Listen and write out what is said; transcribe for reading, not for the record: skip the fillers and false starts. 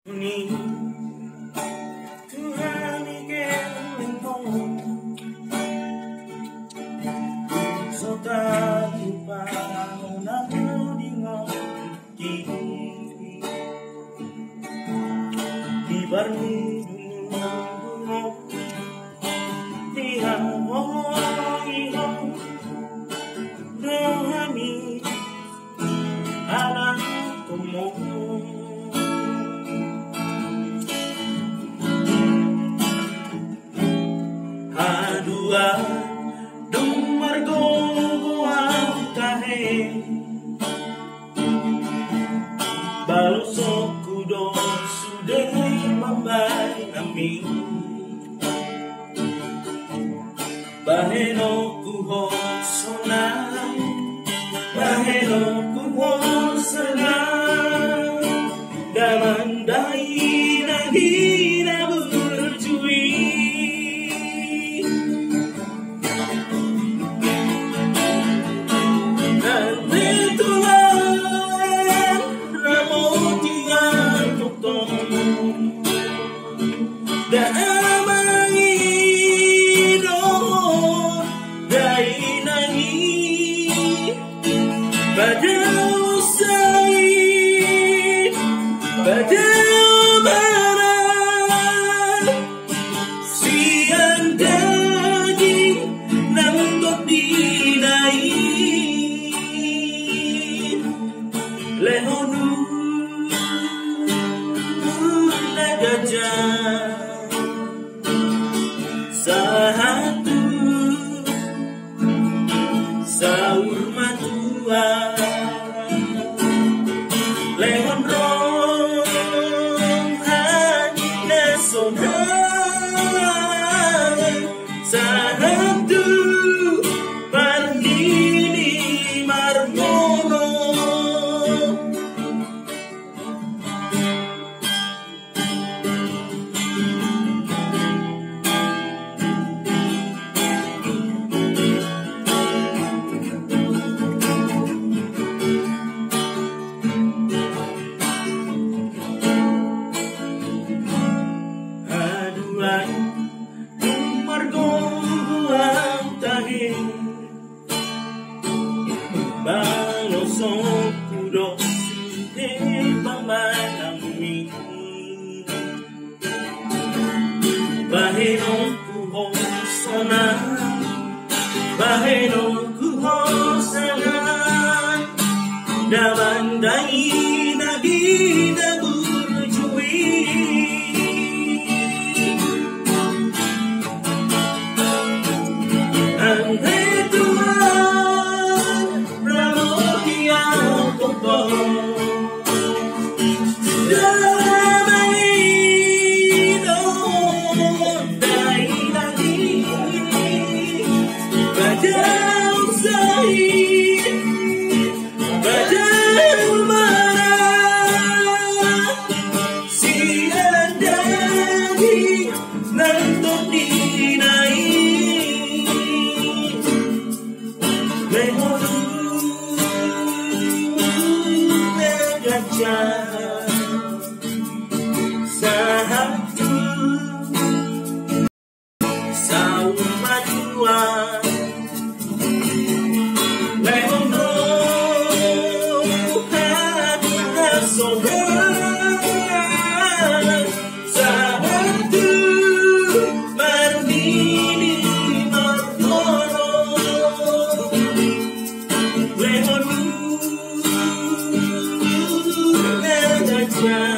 Ni Tuhan ikan mo so tayo parang nakuningon kini di barnungo di hawong ihong rohani anak mo. Hadua dumargo ang tahe balusok kudo sudah mambay amin baheno kuho sonay baheno kuho sanay damandai nagina berjui Badau sai, badau marah, siang daging nangkot dinai, lehonu gajah satu saur matua. Lehon rong hanya sonai sahatu pandini marmono margo ang tahe balosok kudo de pamanami baheno kuho sona baheno kuho sana damandai nagina berjui Andai Tuhan Ramodia Popo damai no dai lagi badau sai badau marah siang daging nantok dinai satu saum madua lehon hanya sobat satu berdiri berkoro lehon gajah